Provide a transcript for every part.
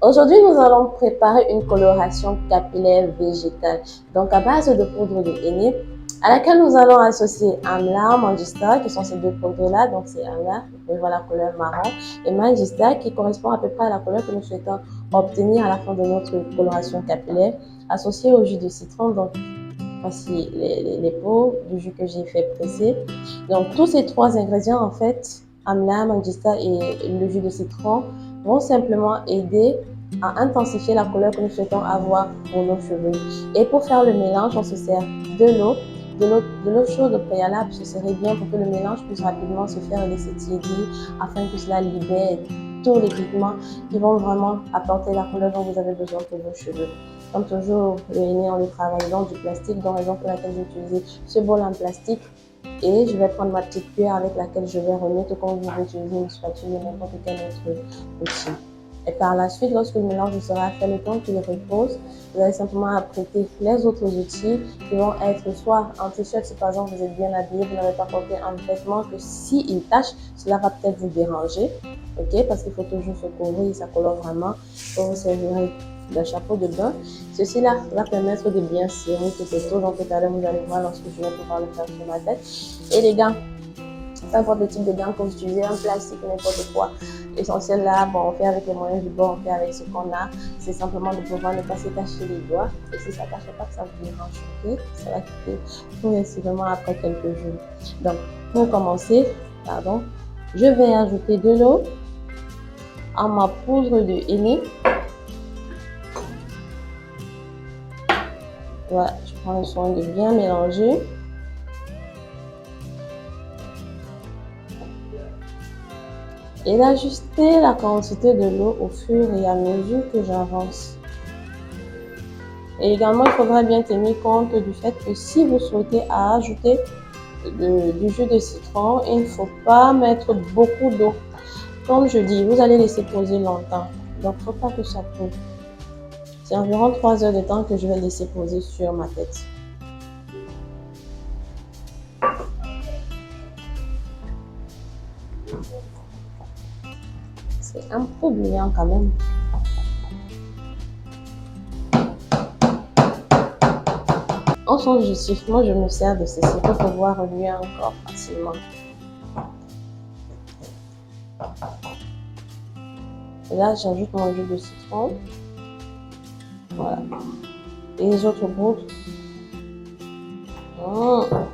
Aujourd'hui, nous allons préparer une coloration capillaire végétale, donc à base de poudre de henné, à laquelle nous allons associer Amla, Manjista, qui sont ces deux poudres-là, donc c'est Amla, qui voit la couleur marron, et Manjista, qui correspond à peu près à la couleur que nous souhaitons obtenir à la fin de notre coloration capillaire, associée au jus de citron. Donc, voici les pots du jus que j'ai fait presser. Donc, tous ces trois ingrédients, en fait, Amla, Manjista et le jus de citron, vont simplement aider à intensifier la couleur que nous souhaitons avoir pour nos cheveux. Et pour faire le mélange, on se sert de l'eau chaude au préalable. Ce serait bien pour que le mélange puisse rapidement se faire et laisser tiédir afin que cela libère tous les pigments qui vont vraiment apporter la couleur dont vous avez besoin pour vos cheveux. Comme toujours, le henné, on le travaille dans du plastique, donc raison pour laquelle j'ai utilisé ce bol en plastique. Et je vais prendre ma petite cuillère avec laquelle je vais remettre, comme vous pouvez utiliser une spatule ou n'importe quel autre outil. Et par la suite, lorsque le mélange sera fait, le temps qu'il repose, vous allez simplement apprêter les autres outils qui vont être soit en t-shirt, si par exemple vous êtes bien habillé, vous n'avez pas porté un vêtement que s'il tache, cela va peut-être vous déranger, ok, parce qu'il faut toujours se couvrir, ça colore vraiment. Vous vous servirez d'un chapeau de bain. Ceci là va permettre de bien serrer tout autour. Donc tout à l'heure, vous allez voir lorsque je vais pouvoir le faire sur ma tête. Et les gants, peu importe le type de gants que vous utilisez, un plastique, n'importe quoi. L'essentiel là, bon, on fait avec les moyens du bord, on fait avec ce qu'on a. C'est simplement de pouvoir ne pas se cacher les doigts. Et si ça ne cache pas, que ça vous dérange, ok? Ça va quitter progressivement après quelques jours. Donc, pour commencer, je vais ajouter de l'eau à ma poudre de henné. Voilà, je prends le soin de bien mélanger. Et d'ajuster la quantité de l'eau au fur et à mesure que j'avance. Et également, il faudra bien tenir compte du fait que si vous souhaitez ajouter du jus de citron, il ne faut pas mettre beaucoup d'eau. Comme je dis, vous allez laisser poser longtemps. Donc, il ne faut pas que ça coule. C'est environ 3 heures de temps que je vais laisser poser sur ma tête. C'est un peu bouillant quand même. En son justif, moi je me sers de ceci pour pouvoir remuer encore facilement. Et là, j'ajoute mon jus de citron. Voilà. Et les autres poudres.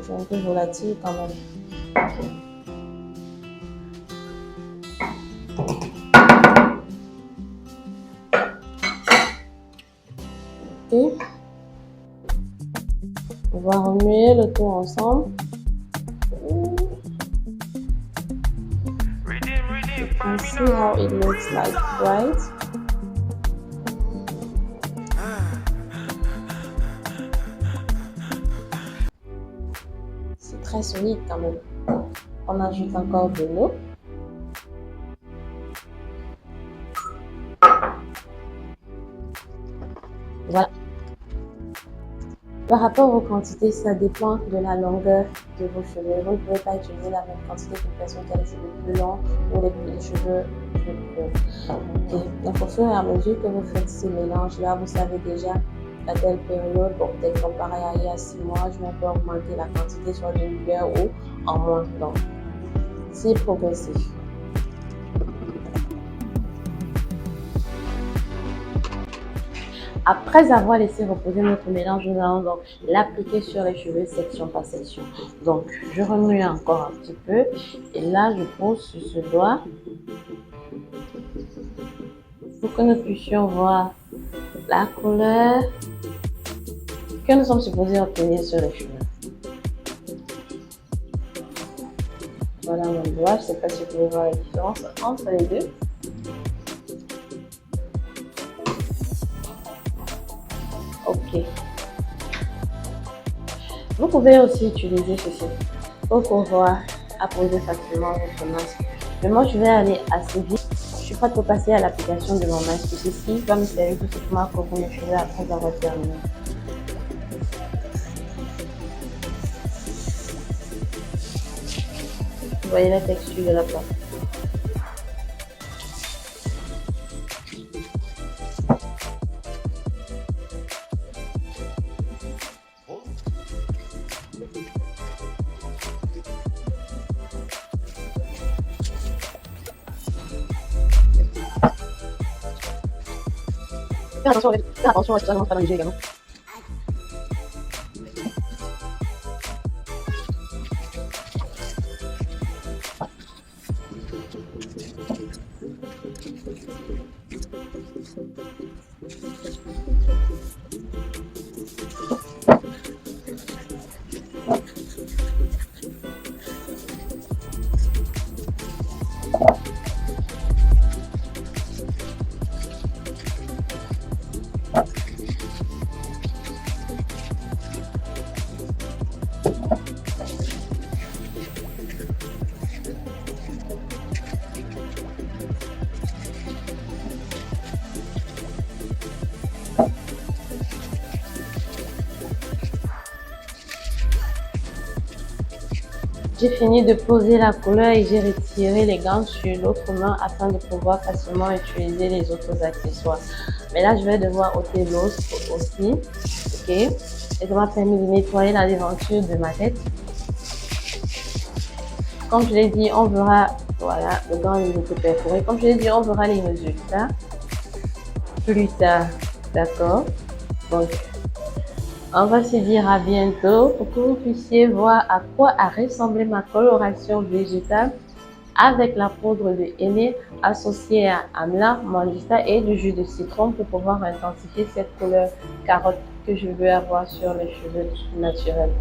C'est un peu volatile quand même. Et on va remuer le tout ensemble. You can see how it looks like, right? C'est très solide quand même. On ajoute encore de l'eau. Voilà. Par rapport aux quantités, ça dépend de la longueur de vos cheveux. Vous ne pouvez pas utiliser la même quantité qu'une personne qui a les cheveux plus longs ou les cheveux plus courts. Okay. Donc, au fur et à mesure que vous faites ces mélanges-là, vous savez déjà à quelle période, bon, peut-être comparé à il y a 6 mois, je vais un peu augmenter la quantité, soit d'une cuillère ou en moins. Donc, c'est progressif. Après avoir laissé reposer notre mélange, nous allons donc l'appliquer sur les cheveux section par section. Donc, je remue encore un petit peu et là, je pose sur ce doigt pour que nous puissions voir la couleur que nous sommes supposés obtenir sur les cheveux. Voilà mon doigt, je ne sais pas si vous pouvez voir la différence entre les deux. Ok. Vous pouvez aussi utiliser ceci pour pouvoir apposer facilement votre masque. Mais moi, je vais aller assez vite. Je suis prête pour passer à l'application de mon masque. Ceci va me servir tout simplement pour couvrir mes cheveux après avoir terminé. Vous voyez la texture de la pâte. Faire attention à ce que ça ne mange pas dans les yeux également. J'ai fini de poser la couleur et j'ai retiré les gants sur l'autre main afin de pouvoir facilement utiliser les autres accessoires. Mais là, je vais devoir ôter l'os aussi. Ok. Et ça m'a permis de nettoyer la devanture de ma tête. Comme je l'ai dit, on verra, voilà, le gant est un peu perforé. Comme je l'ai dit, on verra les résultats plus tard. D'accord. Donc, on va se dire à bientôt pour que vous puissiez voir à quoi a ressemblé ma coloration végétale avec la poudre de henné associée à amla, manjista et du jus de citron pour pouvoir intensifier cette couleur carotte que je veux avoir sur les cheveux naturels.